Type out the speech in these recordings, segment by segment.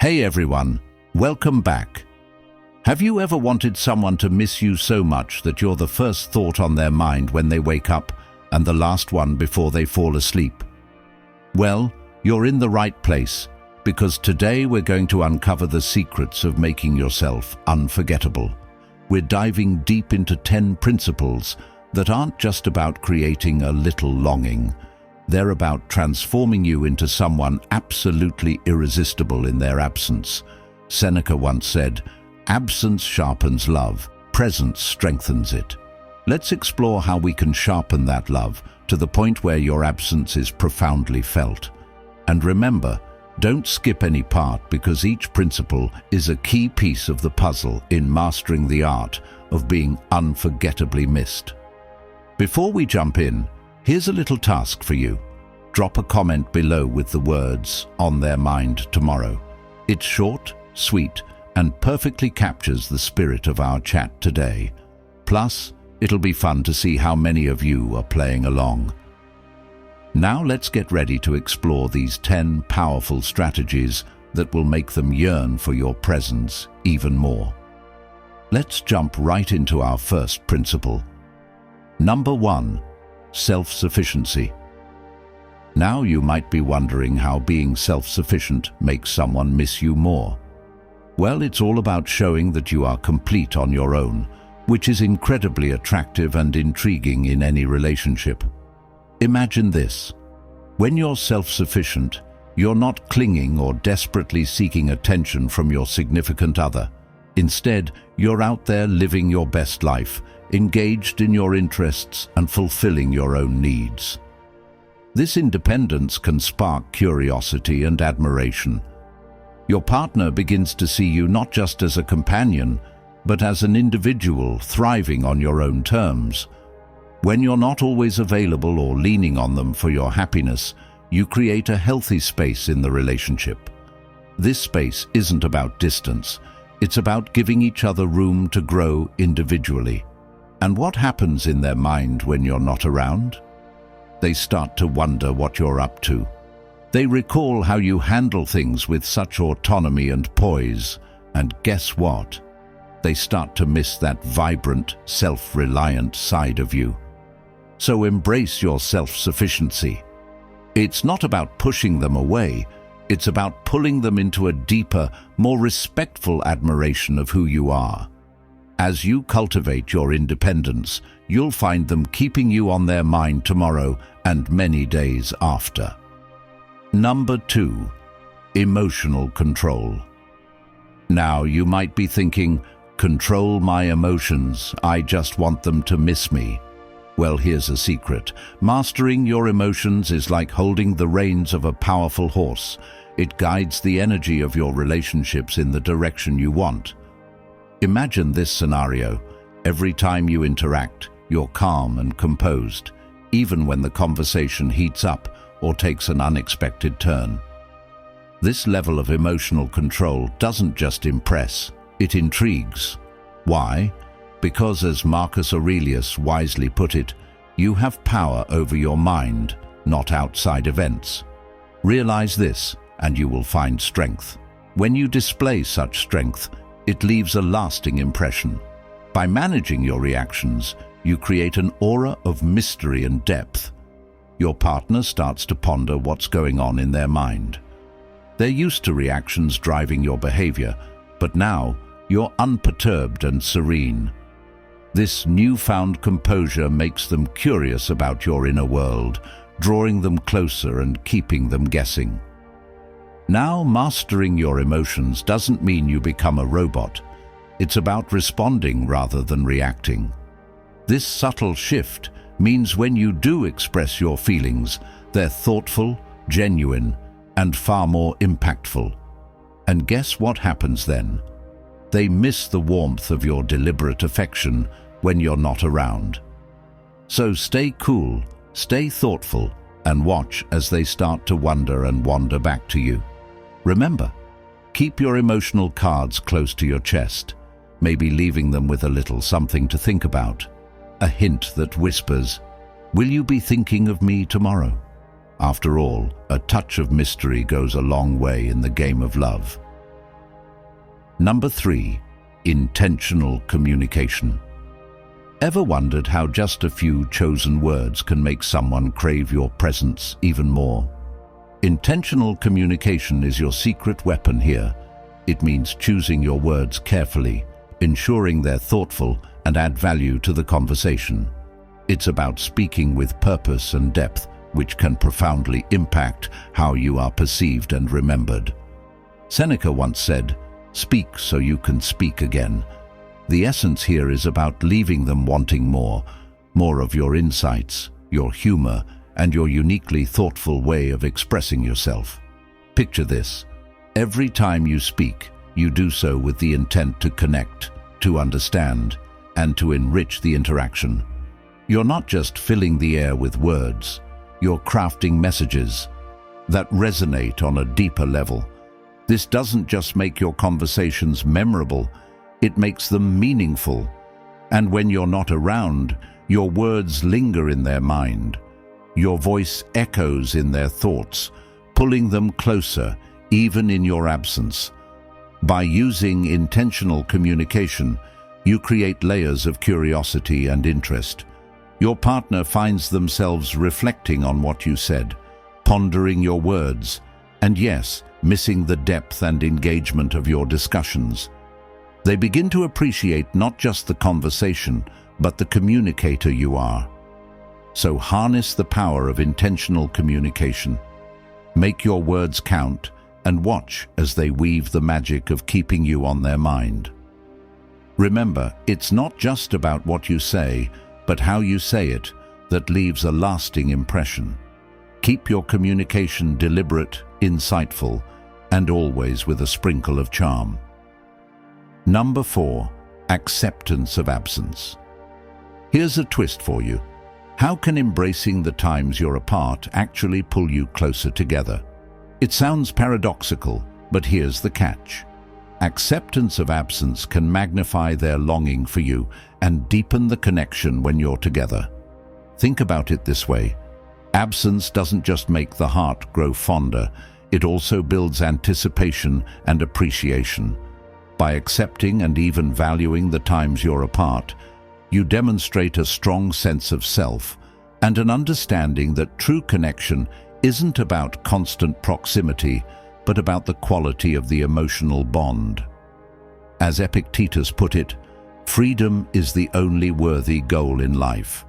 Hey everyone, welcome back. Have you ever wanted someone to miss you so much that you're the first thought on their mind when they wake up and the last one before they fall asleep? Well, you're in the right place, because today we're going to uncover the secrets of making yourself unforgettable. We're diving deep into 10 principles that aren't just about creating a little longing. They're about transforming you into someone absolutely irresistible in their absence. Seneca once said, "Absence sharpens love, presence strengthens it." Let's explore how we can sharpen that love to the point where your absence is profoundly felt. And remember, don't skip any part, because each principle is a key piece of the puzzle in mastering the art of being unforgettably missed. Before we jump in, here's a little task for you. Drop a comment below with the words "on their mind tomorrow." It's short, sweet, and perfectly captures the spirit of our chat today. Plus, it'll be fun to see how many of you are playing along. Now let's get ready to explore these 10 powerful strategies that will make them yearn for your presence even more. Let's jump right into our first principle. Number 1. Self-sufficiency. Now you might be wondering how being self-sufficient makes someone miss you more. Well, it's all about showing that you are complete on your own, which is incredibly attractive and intriguing in any relationship. Imagine this. When you're self-sufficient, you're not clinging or desperately seeking attention from your significant other. Instead, you're out there living your best life, engaged in your interests and fulfilling your own needs. This independence can spark curiosity and admiration. Your partner begins to see you not just as a companion, but as an individual thriving on your own terms. When you're not always available or leaning on them for your happiness, you create a healthy space in the relationship. This space isn't about distance. It's about giving each other room to grow individually. And what happens in their mind when you're not around? They start to wonder what you're up to. They recall how you handle things with such autonomy and poise, and guess what? They start to miss that vibrant, self-reliant side of you. So embrace your self-sufficiency. It's not about pushing them away. It's about pulling them into a deeper, more respectful admiration of who you are. As you cultivate your independence, you'll find them keeping you on their mind tomorrow and many days after. Number 2. Emotional control. Now you might be thinking, "Control my emotions, I just want them to miss me." Well, here's a secret. Mastering your emotions is like holding the reins of a powerful horse. It guides the energy of your relationships in the direction you want. Imagine this scenario. Every time you interact, you're calm and composed, even when the conversation heats up or takes an unexpected turn. This level of emotional control doesn't just impress, it intrigues. Why? Because, as Marcus Aurelius wisely put it, you have power over your mind, not outside events. Realize this, and you will find strength. When you display such strength, it leaves a lasting impression. By managing your reactions, you create an aura of mystery and depth. Your partner starts to ponder what's going on in their mind. They're used to reactions driving your behavior, but now you're unperturbed and serene. This newfound composure makes them curious about your inner world, drawing them closer and keeping them guessing. Now, mastering your emotions doesn't mean you become a robot. It's about responding rather than reacting. This subtle shift means when you do express your feelings, they're thoughtful, genuine, and far more impactful. And guess what happens then? They miss the warmth of your deliberate affection when you're not around. So stay cool, stay thoughtful, and watch as they start to wonder and wander back to you. Remember, keep your emotional cards close to your chest, maybe leaving them with a little something to think about. A hint that whispers, "Will you be thinking of me tomorrow?" After all, a touch of mystery goes a long way in the game of love. Number 3. Intentional communication. Ever wondered how just a few chosen words can make someone crave your presence even more? Intentional communication is your secret weapon here. It means choosing your words carefully, ensuring they're thoughtful and add value to the conversation. It's about speaking with purpose and depth, which can profoundly impact how you are perceived and remembered. Seneca once said, "Speak so you can speak again." The essence here is about leaving them wanting more of your insights, your humor, and your uniquely thoughtful way of expressing yourself. Picture this. Every time you speak, you do so with the intent to connect, to understand, and to enrich the interaction. You're not just filling the air with words, you're crafting messages that resonate on a deeper level. This doesn't just make your conversations memorable, it makes them meaningful. And when you're not around, your words linger in their mind. Your voice echoes in their thoughts, pulling them closer, even in your absence. By using intentional communication, you create layers of curiosity and interest. Your partner finds themselves reflecting on what you said, pondering your words, and yes, missing the depth and engagement of your discussions. They begin to appreciate not just the conversation, but the communicator you are. So harness the power of intentional communication. Make your words count and watch as they weave the magic of keeping you on their mind. Remember, it's not just about what you say, but how you say it that leaves a lasting impression. Keep your communication deliberate, insightful, and always with a sprinkle of charm. Number 4. Acceptance of absence. Here's a twist for you. How can embracing the times you're apart actually pull you closer together? It sounds paradoxical, but here's the catch. Acceptance of absence can magnify their longing for you and deepen the connection when you're together. Think about it this way. Absence doesn't just make the heart grow fonder, it also builds anticipation and appreciation. By accepting and even valuing the times you're apart, you demonstrate a strong sense of self and an understanding that true connection isn't about constant proximity, but about the quality of the emotional bond. As Epictetus put it, freedom is the only worthy goal in life.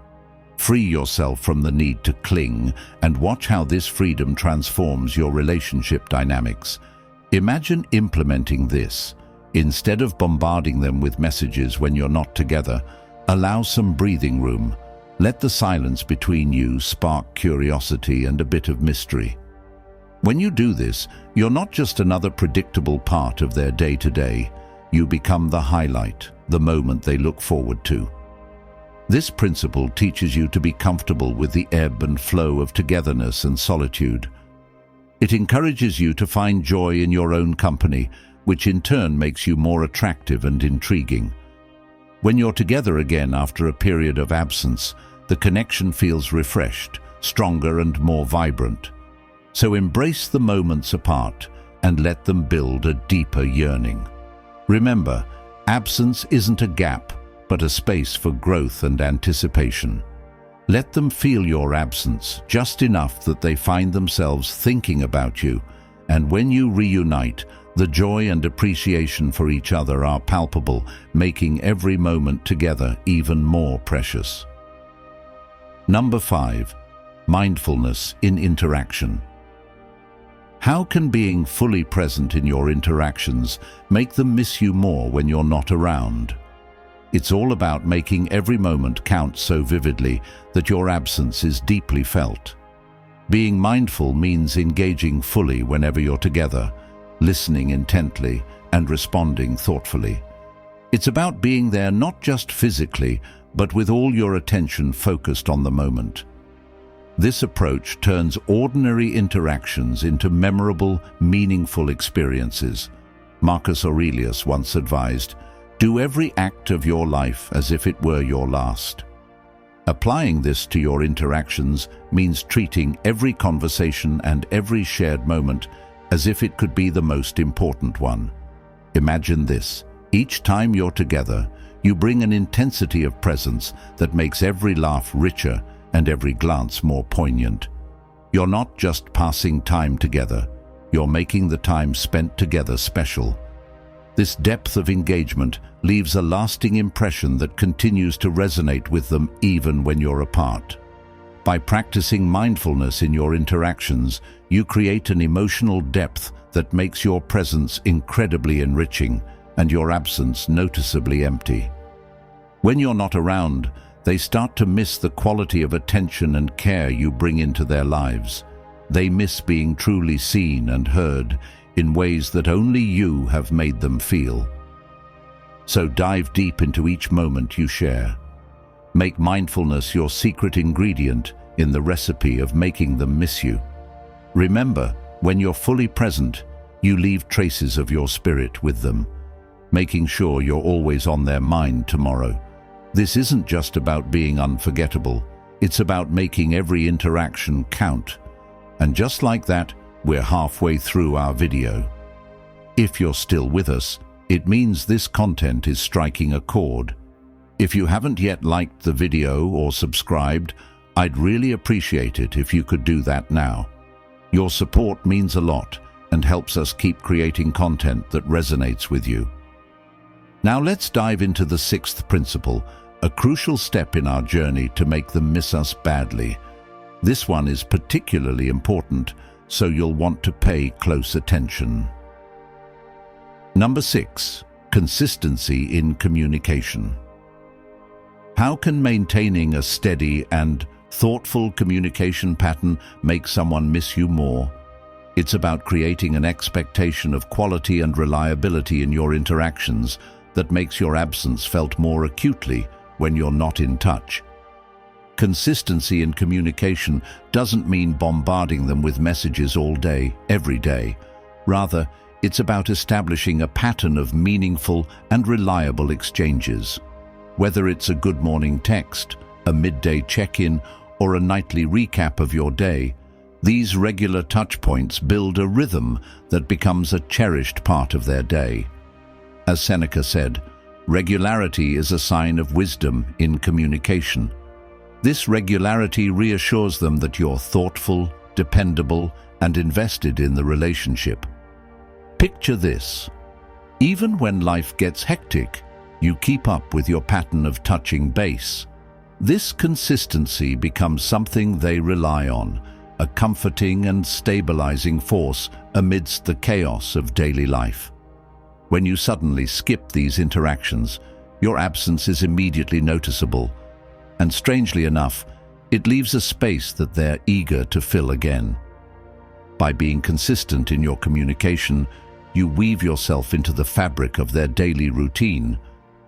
Free yourself from the need to cling and watch how this freedom transforms your relationship dynamics. Imagine implementing this. Instead of bombarding them with messages when you're not together, allow some breathing room. Let the silence between you spark curiosity and a bit of mystery. When you do this, you're not just another predictable part of their day-to-day. You become the highlight, the moment they look forward to. This principle teaches you to be comfortable with the ebb and flow of togetherness and solitude. It encourages you to find joy in your own company, which in turn makes you more attractive and intriguing. When you're together again after a period of absence, the connection feels refreshed, stronger and more vibrant. So embrace the moments apart and let them build a deeper yearning. Remember, absence isn't a gap, but a space for growth and anticipation. Let them feel your absence just enough that they find themselves thinking about you, and when you reunite, the joy and appreciation for each other are palpable, making every moment together even more precious. Number 5. Mindfulness in interaction. How can being fully present in your interactions make them miss you more when you're not around? It's all about making every moment count so vividly that your absence is deeply felt. Being mindful means engaging fully whenever you're together, listening intently, and responding thoughtfully. It's about being there not just physically, but with all your attention focused on the moment. This approach turns ordinary interactions into memorable, meaningful experiences. Marcus Aurelius once advised, "Do every act of your life as if it were your last." Applying this to your interactions means treating every conversation and every shared moment as if it could be the most important one. Imagine this. Each time you're together, you bring an intensity of presence that makes every laugh richer and every glance more poignant. You're not just passing time together, you're making the time spent together special. This depth of engagement leaves a lasting impression that continues to resonate with them even when you're apart. By practicing mindfulness in your interactions, you create an emotional depth that makes your presence incredibly enriching and your absence noticeably empty. When you're not around, they start to miss the quality of attention and care you bring into their lives. They miss being truly seen and heard in ways that only you have made them feel. So dive deep into each moment you share. Make mindfulness your secret ingredient in the recipe of making them miss you. Remember, when you're fully present, you leave traces of your spirit with them, making sure you're always on their mind tomorrow. This isn't just about being unforgettable, it's about making every interaction count. And just like that, we're halfway through our video. If you're still with us, it means this content is striking a chord. If you haven't yet liked the video or subscribed, I'd really appreciate it if you could do that now. Your support means a lot and helps us keep creating content that resonates with you. Now let's dive into the sixth principle, a crucial step in our journey to make them miss us badly. This one is particularly important, so you'll want to pay close attention. Number 6. Consistency in communication. How can maintaining a steady and thoughtful communication pattern make someone miss you more? It's about creating an expectation of quality and reliability in your interactions that makes your absence felt more acutely when you're not in touch. Consistency in communication doesn't mean bombarding them with messages all day, every day. Rather, it's about establishing a pattern of meaningful and reliable exchanges. Whether it's a good morning text, a midday check-in, or a nightly recap of your day, these regular touchpoints build a rhythm that becomes a cherished part of their day. As Seneca said, regularity is a sign of wisdom in communication. This regularity reassures them that you're thoughtful, dependable, and invested in the relationship. Picture this. Even when life gets hectic, you keep up with your pattern of touching base. This consistency becomes something they rely on, a comforting and stabilizing force amidst the chaos of daily life. When you suddenly skip these interactions, your absence is immediately noticeable, and strangely enough, it leaves a space that they're eager to fill again. By being consistent in your communication, you weave yourself into the fabric of their daily routine.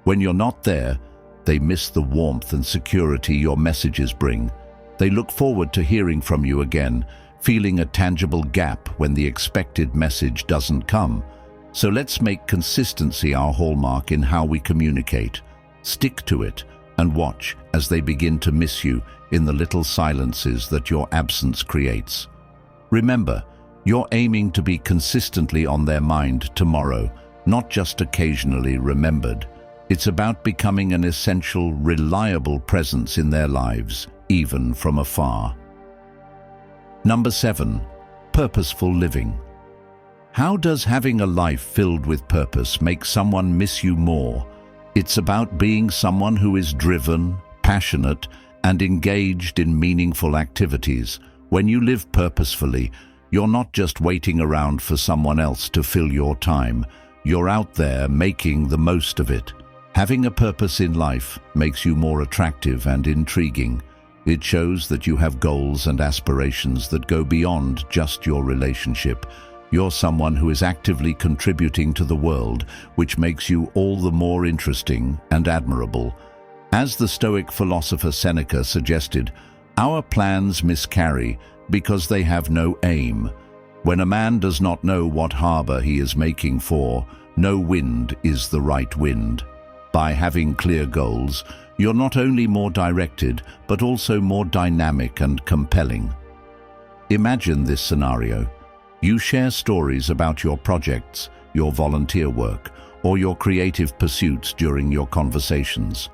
When you're not there, they miss the warmth and security your messages bring. They look forward to hearing from you again, feeling a tangible gap when the expected message doesn't come. So let's make consistency our hallmark in how we communicate. Stick to it and watch as they begin to miss you in the little silences that your absence creates. Remember, you're aiming to be consistently on their mind tomorrow, not just occasionally remembered. It's about becoming an essential, reliable presence in their lives, even from afar. Number 7. Purposeful living. How does having a life filled with purpose make someone miss you more? It's about being someone who is driven, passionate, and engaged in meaningful activities. When you live purposefully, you're not just waiting around for someone else to fill your time. You're out there making the most of it. Having a purpose in life makes you more attractive and intriguing. It shows that you have goals and aspirations that go beyond just your relationship. You're someone who is actively contributing to the world, which makes you all the more interesting and admirable. As the Stoic philosopher Seneca suggested, our plans miscarry because they have no aim. When a man does not know what harbor he is making for, no wind is the right wind. By having clear goals, you're not only more directed, but also more dynamic and compelling. Imagine this scenario. You share stories about your projects, your volunteer work, or your creative pursuits during your conversations.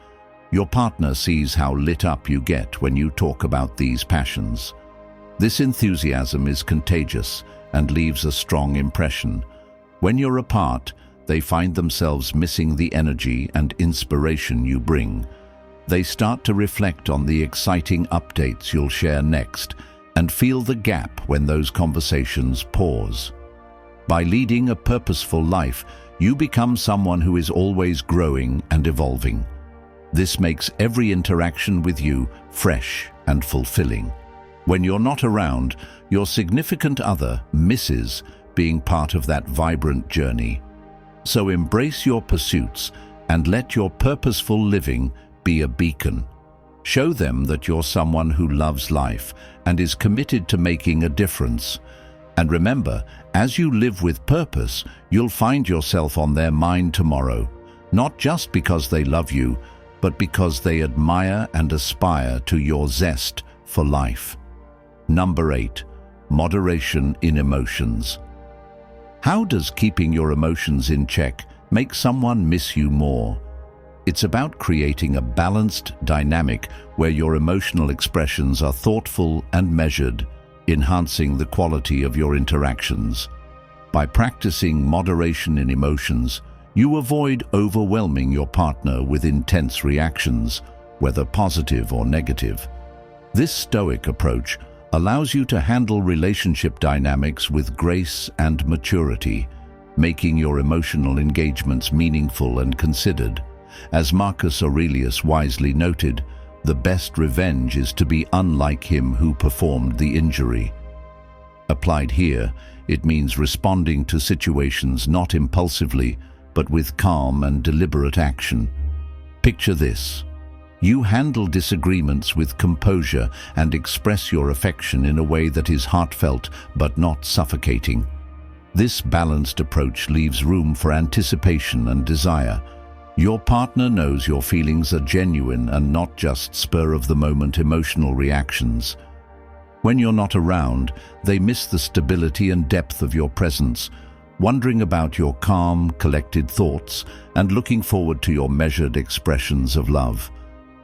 Your partner sees how lit up you get when you talk about these passions. This enthusiasm is contagious and leaves a strong impression. When you're apart, they find themselves missing the energy and inspiration you bring. They start to reflect on the exciting updates you'll share next and feel the gap when those conversations pause. By leading a purposeful life, you become someone who is always growing and evolving. This makes every interaction with you fresh and fulfilling. When you're not around, your significant other misses being part of that vibrant journey. So embrace your pursuits and let your purposeful living be a beacon. Show them that you're someone who loves life and is committed to making a difference. And remember, as you live with purpose, you'll find yourself on their mind tomorrow, not just because they love you, but because they admire and aspire to your zest for life. Number 8, moderation in emotions. How does keeping your emotions in check make someone miss you more? It's about creating a balanced dynamic where your emotional expressions are thoughtful and measured, enhancing the quality of your interactions. By practicing moderation in emotions, you avoid overwhelming your partner with intense reactions, whether positive or negative. This Stoic approach allows you to handle relationship dynamics with grace and maturity, making your emotional engagements meaningful and considered. As Marcus Aurelius wisely noted, the best revenge is to be unlike him who performed the injury. Applied here, it means responding to situations not impulsively, but with calm and deliberate action. Picture this. You handle disagreements with composure and express your affection in a way that is heartfelt but not suffocating. This balanced approach leaves room for anticipation and desire. Your partner knows your feelings are genuine and not just spur-of-the-moment emotional reactions. When you're not around, they miss the stability and depth of your presence, wondering about your calm, collected thoughts and looking forward to your measured expressions of love.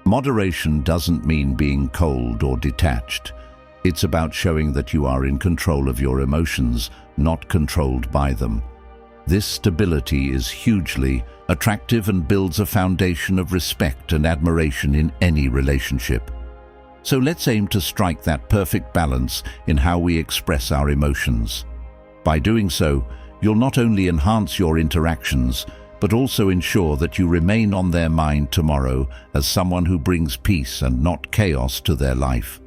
Moderation doesn't mean being cold or detached. It's about showing that you are in control of your emotions, not controlled by them. This stability is hugely attractive and builds a foundation of respect and admiration in any relationship. So let's aim to strike that perfect balance in how we express our emotions. By doing so, you'll not only enhance your interactions, but also ensure that you remain on their mind tomorrow as someone who brings peace and not chaos to their life.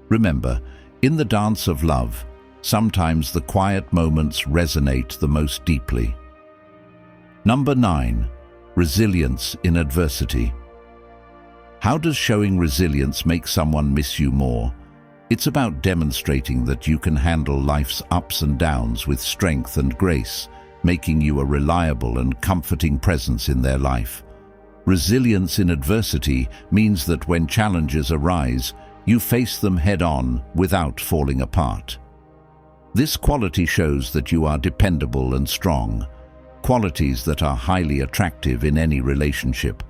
Remember, in the dance of love, sometimes the quiet moments resonate the most deeply. Number 9, resilience in adversity. How does showing resilience make someone miss you more? It's about demonstrating that you can handle life's ups and downs with strength and grace, making you a reliable and comforting presence in their life. Resilience in adversity means that when challenges arise, you face them head-on without falling apart. This quality shows that you are dependable and strong, qualities that are highly attractive in any relationship.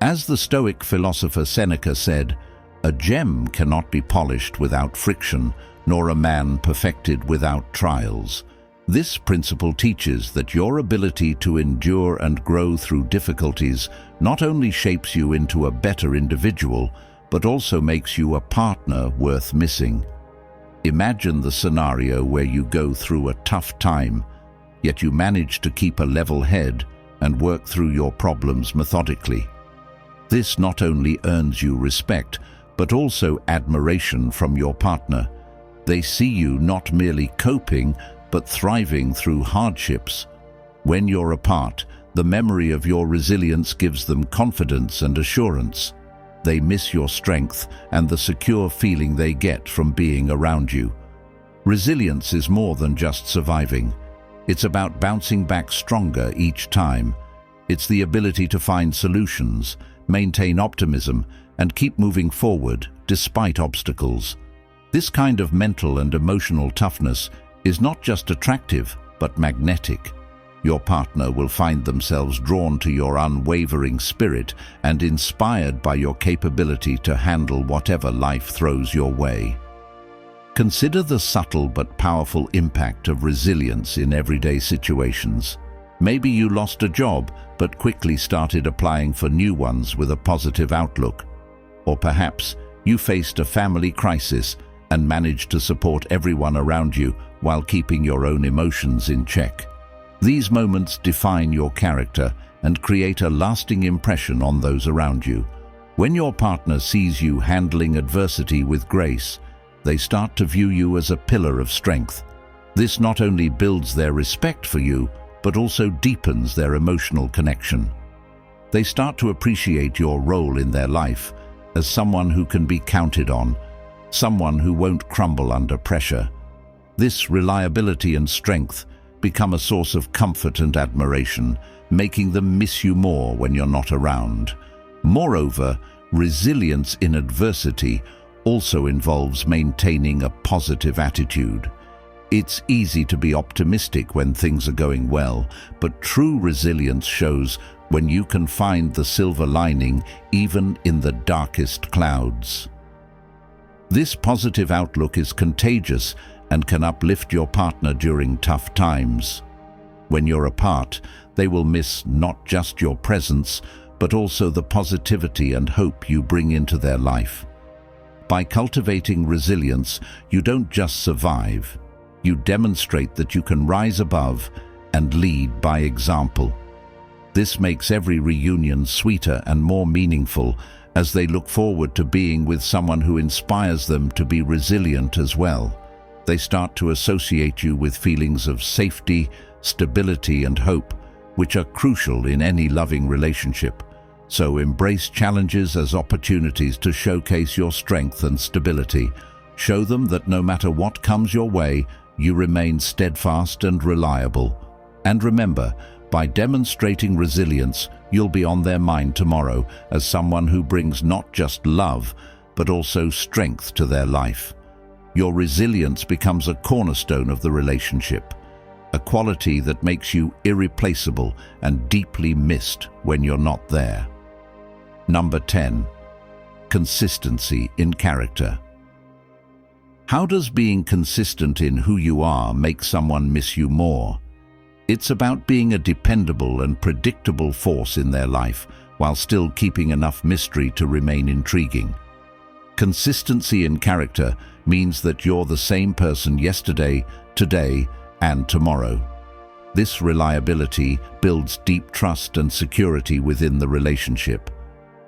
As the Stoic philosopher Seneca said, "A gem cannot be polished without friction, nor a man perfected without trials." This principle teaches that your ability to endure and grow through difficulties not only shapes you into a better individual, but also makes you a partner worth missing. Imagine the scenario where you go through a tough time, yet you manage to keep a level head and work through your problems methodically. This not only earns you respect, but also admiration from your partner. They see you not merely coping, but thriving through hardships. When you're apart, the memory of your resilience gives them confidence and assurance. They miss your strength and the secure feeling they get from being around you. Resilience is more than just surviving. It's about bouncing back stronger each time. It's the ability to find solutions, maintain optimism, and keep moving forward despite obstacles. This kind of mental and emotional toughness is not just attractive, but magnetic. Your partner will find themselves drawn to your unwavering spirit and inspired by your capability to handle whatever life throws your way. Consider the subtle but powerful impact of resilience in everyday situations. Maybe you lost a job but quickly started applying for new ones with a positive outlook. Or perhaps you faced a family crisis and managed to support everyone around you while keeping your own emotions in check. These moments define your character and create a lasting impression on those around you. When your partner sees you handling adversity with grace, they start to view you as a pillar of strength. This not only builds their respect for you, but also deepens their emotional connection. They start to appreciate your role in their life as someone who can be counted on, someone who won't crumble under pressure. This reliability and strength become a source of comfort and admiration, making them miss you more when you're not around. Moreover, resilience in adversity also involves maintaining a positive attitude. It's easy to be optimistic when things are going well, but true resilience shows when you can find the silver lining even in the darkest clouds. This positive outlook is contagious and can uplift your partner during tough times. When you're apart, they will miss not just your presence, but also the positivity and hope you bring into their life. By cultivating resilience, you don't just survive. You demonstrate that you can rise above and lead by example. This makes every reunion sweeter and more meaningful as they look forward to being with someone who inspires them to be resilient as well. They start to associate you with feelings of safety, stability, and hope, which are crucial in any loving relationship. So embrace challenges as opportunities to showcase your strength and stability. Show them that no matter what comes your way, you remain steadfast and reliable. And remember, by demonstrating resilience, you'll be on their mind tomorrow as someone who brings not just love, but also strength to their life. Your resilience becomes a cornerstone of the relationship, a quality that makes you irreplaceable and deeply missed when you're not there. Number 10. Consistency in character. How does being consistent in who you are make someone miss you more? It's about being a dependable and predictable force in their life, while still keeping enough mystery to remain intriguing. Consistency in character means that you're the same person yesterday, today, and tomorrow. This reliability builds deep trust and security within the relationship.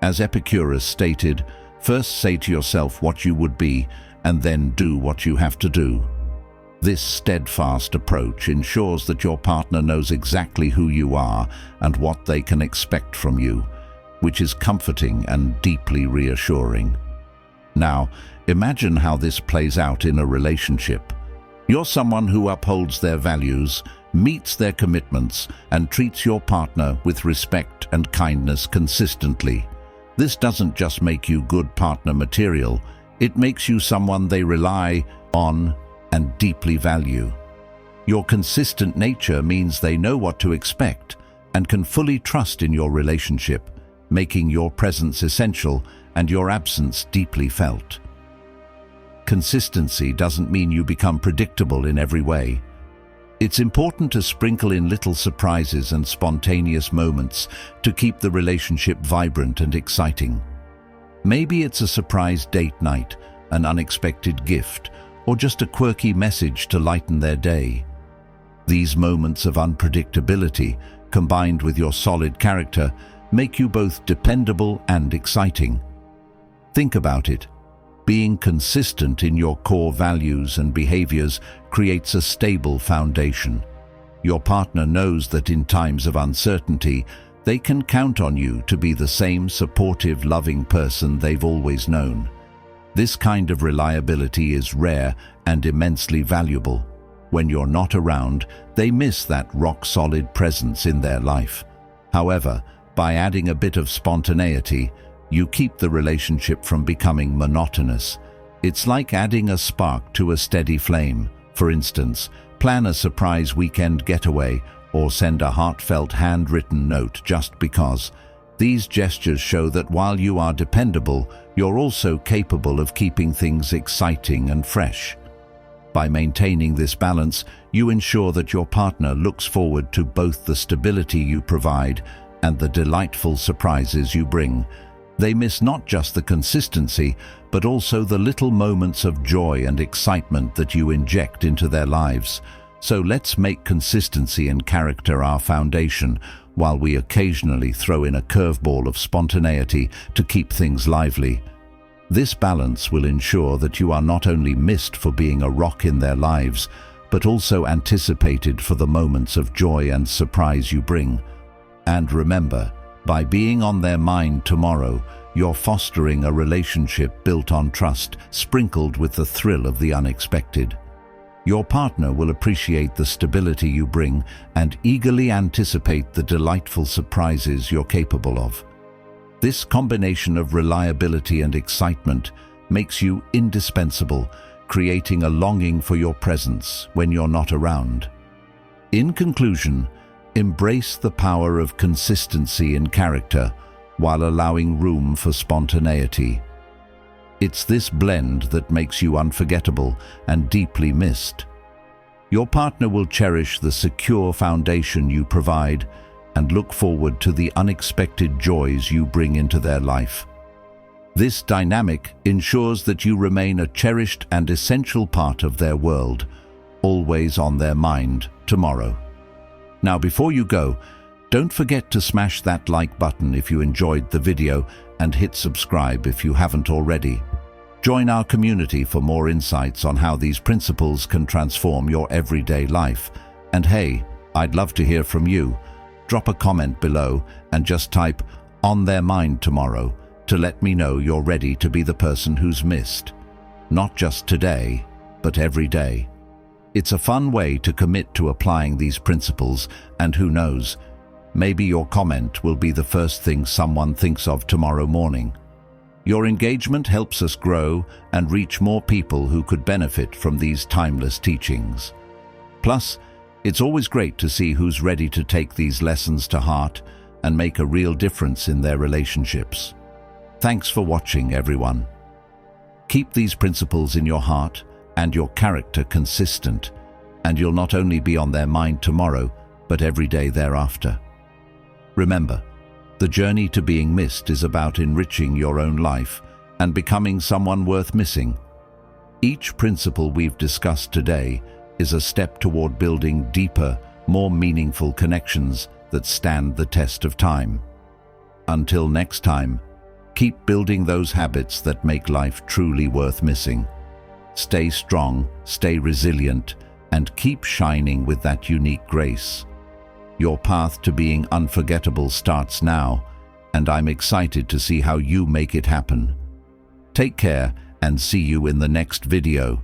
As Epicurus stated, first say to yourself what you would be, and then do what you have to do. This steadfast approach ensures that your partner knows exactly who you are and what they can expect from you, which is comforting and deeply reassuring. Now, imagine how this plays out in a relationship. You're someone who upholds their values, meets their commitments, and treats your partner with respect and kindness consistently. This doesn't just make you good partner material, it makes you someone they rely on and deeply value. Your consistent nature means they know what to expect and can fully trust in your relationship, making your presence essential and your absence deeply felt. Consistency doesn't mean you become predictable in every way. It's important to sprinkle in little surprises and spontaneous moments to keep the relationship vibrant and exciting. Maybe it's a surprise date night, an unexpected gift, or just a quirky message to lighten their day. These moments of unpredictability, combined with your solid character, make you both dependable and exciting. Think about it. Being consistent in your core values and behaviors creates a stable foundation. Your partner knows that in times of uncertainty, they can count on you to be the same supportive, loving person they've always known. This kind of reliability is rare and immensely valuable. When you're not around, they miss that rock-solid presence in their life. However, by adding a bit of spontaneity, you keep the relationship from becoming monotonous. It's like adding a spark to a steady flame. For instance, plan a surprise weekend getaway or send a heartfelt handwritten note just because. These gestures show that while you are dependable, you're also capable of keeping things exciting and fresh. By maintaining this balance, you ensure that your partner looks forward to both the stability you provide and the delightful surprises you bring. They miss not just the consistency, but also the little moments of joy and excitement that you inject into their lives. So let's make consistency and character our foundation, while we occasionally throw in a curveball of spontaneity to keep things lively. This balance will ensure that you are not only missed for being a rock in their lives, but also anticipated for the moments of joy and surprise you bring. And remember, by being on their mind tomorrow, you're fostering a relationship built on trust, sprinkled with the thrill of the unexpected. Your partner will appreciate the stability you bring and eagerly anticipate the delightful surprises you're capable of. This combination of reliability and excitement makes you indispensable, creating a longing for your presence when you're not around. In conclusion, embrace the power of consistency in character while allowing room for spontaneity. It's this blend that makes you unforgettable and deeply missed. Your partner will cherish the secure foundation you provide and look forward to the unexpected joys you bring into their life. This dynamic ensures that you remain a cherished and essential part of their world, always on their mind tomorrow. Now, before you go, don't forget to smash that like button if you enjoyed the video and hit subscribe if you haven't already. Join our community for more insights on how these principles can transform your everyday life. And hey, I'd love to hear from you. Drop a comment below and just type "on their mind tomorrow" to let me know you're ready to be the person who's missed. Not just today, but every day. It's a fun way to commit to applying these principles, and who knows, maybe your comment will be the first thing someone thinks of tomorrow morning. Your engagement helps us grow and reach more people who could benefit from these timeless teachings. Plus, it's always great to see who's ready to take these lessons to heart and make a real difference in their relationships. Thanks for watching, everyone. Keep these principles in your heart and your character consistent, and you'll not only be on their mind tomorrow, but every day thereafter. Remember, the journey to being missed is about enriching your own life and becoming someone worth missing. Each principle we've discussed today is a step toward building deeper, more meaningful connections that stand the test of time. Until next time, keep building those habits that make life truly worth missing. Stay strong, stay resilient, and keep shining with that unique grace. Your path to being unforgettable starts now, and I'm excited to see how you make it happen. Take care and see you in the next video.